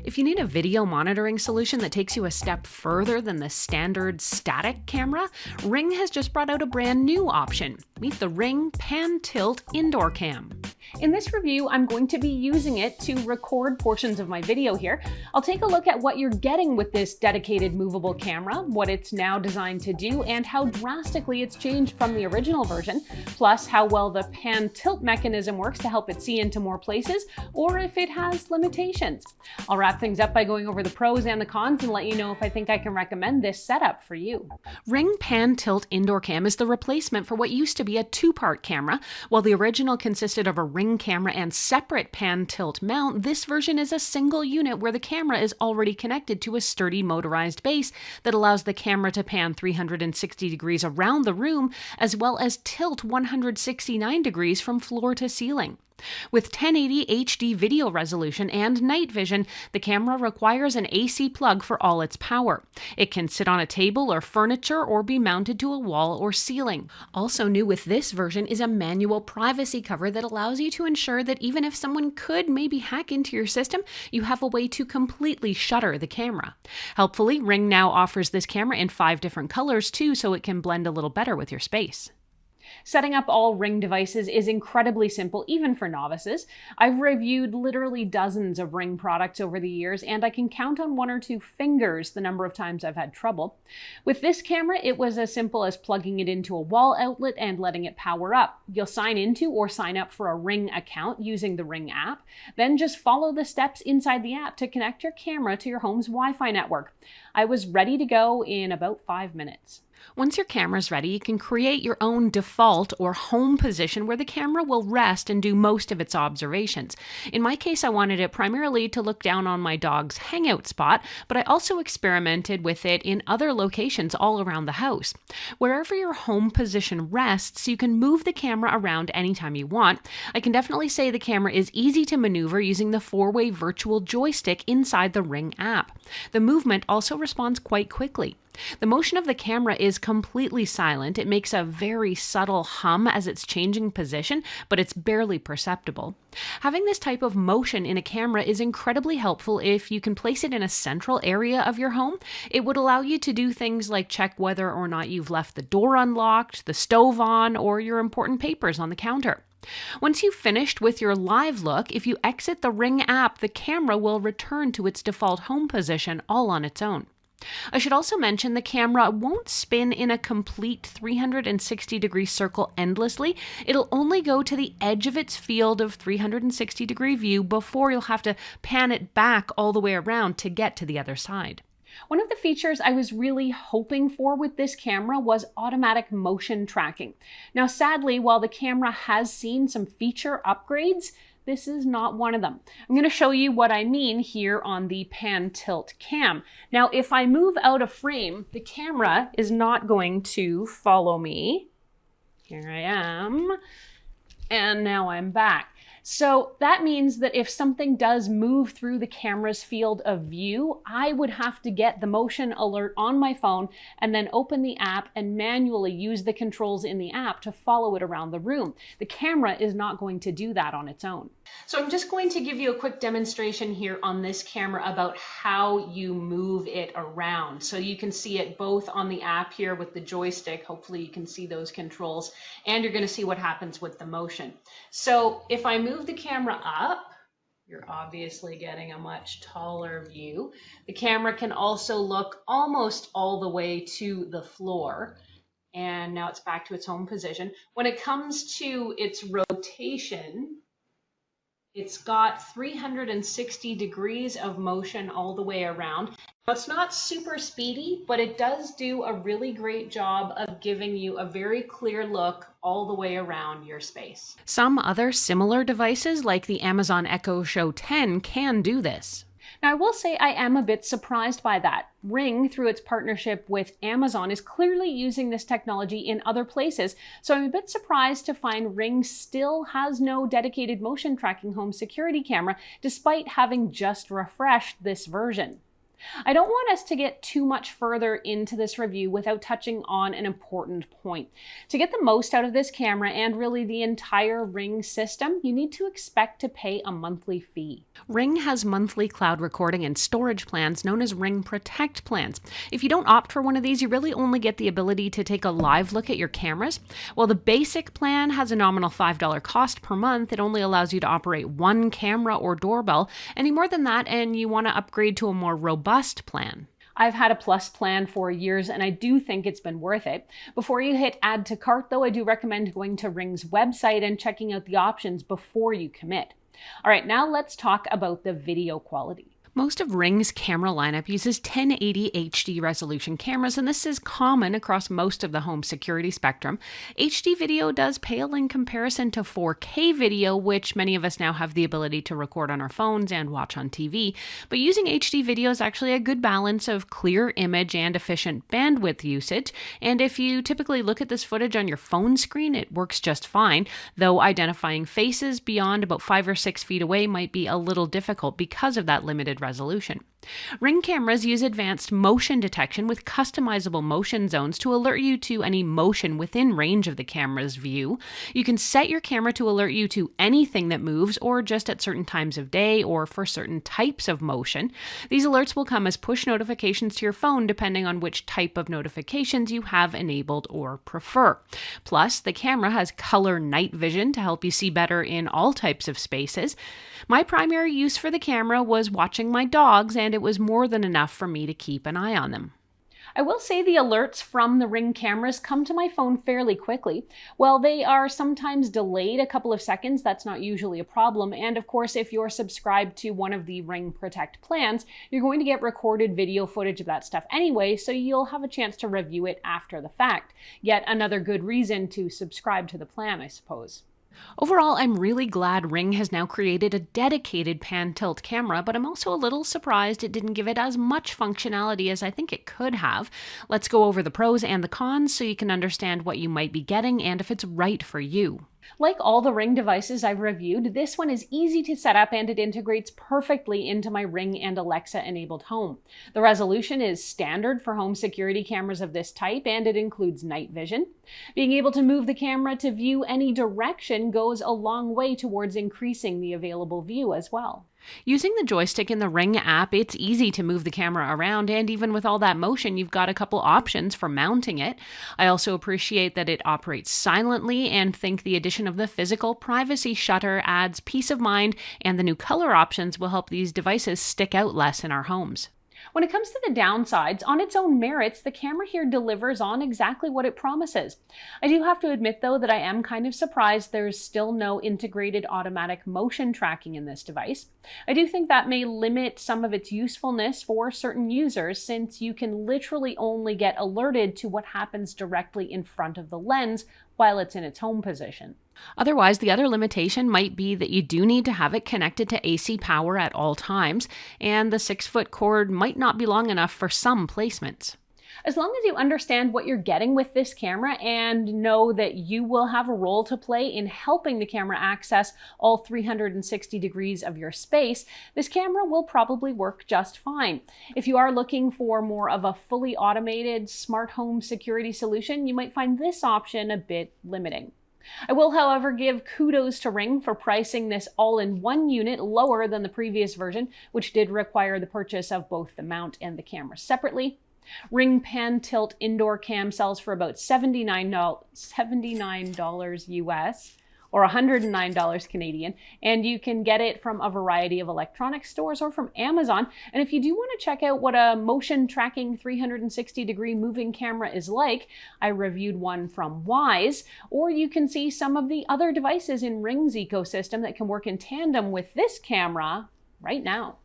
If you need a video monitoring solution that takes you a step further than the standard static camera, Ring has just brought out a brand new option. Meet the Ring Pan Tilt Indoor Cam. In this review, I'm going to be using it to record portions of my video here. I'll take a look at what you're getting with this dedicated movable camera, what it's now designed to do, and how drastically it's changed from the original version, plus how well the pan tilt mechanism works to help it see into more places, or if it has limitations. I'll wrap things up by going over the pros and the cons and let you know if I think I can recommend this setup for you. Ring Pan Tilt Indoor Cam is the replacement for what used to be a two-part camera. While the original consisted of a Ring camera and separate pan tilt mount, this version is a single unit where the camera is already connected to a sturdy motorized base that allows the camera to pan 360 degrees around the room, as well as tilt 169 degrees from floor to ceiling. With 1080 HD video resolution and night vision, the camera requires an AC plug for all its power. It can sit on a table or furniture or be mounted to a wall or ceiling. Also new with this version is a manual privacy cover that allows you to ensure that even if someone could maybe hack into your system, you have a way to completely shutter the camera. Helpfully, Ring now offers this camera in 5 different colors too, so it can blend a little better with your space. Setting up all Ring devices is incredibly simple, even for novices. I've reviewed literally dozens of Ring products over the years, and I can count on 1 or 2 fingers the number of times I've had trouble. With this camera, it was as simple as plugging it into a wall outlet and letting it power up. You'll sign into or sign up for a Ring account using the Ring app, then just follow the steps inside the app to connect your camera to your home's Wi-Fi network. I was ready to go in about 5 minutes. Once your camera's ready, you can create your own default or home position where the camera will rest and do most of its observations. In my case, I wanted it primarily to look down on my dog's hangout spot, but I also experimented with it in other locations all around the house. Wherever your home position rests, you can move the camera around anytime you want. I can definitely say the camera is easy to maneuver using the 4-way virtual joystick inside the Ring app. The movement also responds quite quickly. The motion of the camera is completely silent. It makes a very subtle hum as it's changing position, but it's barely perceptible. Having this type of motion in a camera is incredibly helpful if you can place it in a central area of your home. It would allow you to do things like check whether or not you've left the door unlocked, the stove on, or your important papers on the counter. Once you've finished with your live look, if you exit the Ring app, the camera will return to its default home position all on its own. I should also mention the camera won't spin in a complete 360-degree circle endlessly. It'll only go to the edge of its field of 360-degree view before you'll have to pan it back all the way around to get to the other side. One of the features I was really hoping for with this camera was automatic motion tracking. Now, sadly, while the camera has seen some feature upgrades, this is not one of them. I'm going to show you what I mean here on the Pan Tilt Cam. Now, if I move out of frame, the camera is not going to follow me. Here I am. And now I'm back. So that means that if something does move through the camera's field of view, I would have to get the motion alert on my phone and then open the app and manually use the controls in the app to follow it around the room. The camera is not going to do that on its own. So I'm just going to give you a quick demonstration here on this camera about how you move it around. So you can see it both on the app here with the joystick. Hopefully you can see those controls, and you're going to see what happens with the motion. So if I move the camera up, you're obviously getting a much taller view. The camera can also look almost all the way to the floor. And now it's back to its home position. When it comes to its rotation, it's got 360 degrees of motion all the way around. Now, it's not super speedy, but it does do a really great job of giving you a very clear look all the way around your space. Some other similar devices like the Amazon Echo Show 10 can do this. Now, I will say I am a bit surprised by that. Ring, through its partnership with Amazon, is clearly using this technology in other places, so I'm a bit surprised to find Ring still has no dedicated motion tracking home security camera, despite having just refreshed this version. I don't want us to get too much further into this review without touching on an important point. To get the most out of this camera and really the entire Ring system, you need to expect to pay a monthly fee. Ring has monthly cloud recording and storage plans known as Ring Protect plans. If you don't opt for one of these, you really only get the ability to take a live look at your cameras. While the basic plan has a nominal $5 cost per month, it only allows you to operate one camera or doorbell. Any more than that, and you want to upgrade to a more robust plan. I've had a Plus plan for years and I do think it's been worth it. Before you hit add to cart though, I do recommend going to Ring's website and checking out the options before you commit. All right, now let's talk about the video quality. Most of Ring's camera lineup uses 1080 HD resolution cameras, and this is common across most of the home security spectrum. HD video does pale in comparison to 4K video, which many of us now have the ability to record on our phones and watch on TV. But using HD video is actually a good balance of clear image and efficient bandwidth usage. And if you typically look at this footage on your phone screen, it works just fine, though identifying faces beyond about 5 or 6 feet away might be a little difficult because of that limited resolution. Ring cameras use advanced motion detection with customizable motion zones to alert you to any motion within range of the camera's view. You can set your camera to alert you to anything that moves or just at certain times of day or for certain types of motion. These alerts will come as push notifications to your phone depending on which type of notifications you have enabled or prefer. Plus, the camera has color night vision to help you see better in all types of spaces. My primary use for the camera was watching my dogs, and it was more than enough for me to keep an eye on them. I will say the alerts from the Ring cameras come to my phone fairly quickly. While they are sometimes delayed a couple of seconds, that's not usually a problem. And of course, if you're subscribed to one of the Ring Protect plans, you're going to get recorded video footage of that stuff anyway, so you'll have a chance to review it after the fact. Yet another good reason to subscribe to the plan, I suppose. Overall, I'm really glad Ring has now created a dedicated pan-tilt camera, but I'm also a little surprised it didn't give it as much functionality as I think it could have. Let's go over the pros and the cons so you can understand what you might be getting and if it's right for you. Like all the Ring devices I've reviewed, this one is easy to set up and it integrates perfectly into my Ring and Alexa enabled home. The resolution is standard for home security cameras of this type and it includes night vision. Being able to move the camera to view any direction goes a long way towards increasing the available view as well. Using the joystick in the Ring app, it's easy to move the camera around, and even with all that motion, you've got a couple options for mounting it. I also appreciate that it operates silently and think the addition of the physical privacy shutter adds peace of mind, and the new color options will help these devices stick out less in our homes. When it comes to the downsides, on its own merits, the camera here delivers on exactly what it promises. I do have to admit, though, that I am kind of surprised there's still no integrated automatic motion tracking in this device. I do think that may limit some of its usefulness for certain users, since you can literally only get alerted to what happens directly in front of the lens while it's in its home position. Otherwise, the other limitation might be that you do need to have it connected to AC power at all times, and the 6-foot cord might not be long enough for some placements. As long as you understand what you're getting with this camera and know that you will have a role to play in helping the camera access all 360 degrees of your space, this camera will probably work just fine. If you are looking for more of a fully automated smart home security solution, you might find this option a bit limiting. I will, however, give kudos to Ring for pricing this all-in-one unit lower than the previous version, which did require the purchase of both the mount and the camera separately. Ring Pan Tilt Indoor Cam sells for about $79 US or $109 Canadian, and you can get it from a variety of electronics stores or from Amazon. And if you do want to check out what a motion tracking 360-degree moving camera is like, I reviewed one from Wyze, or you can see some of the other devices in Ring's ecosystem that can work in tandem with this camera right now.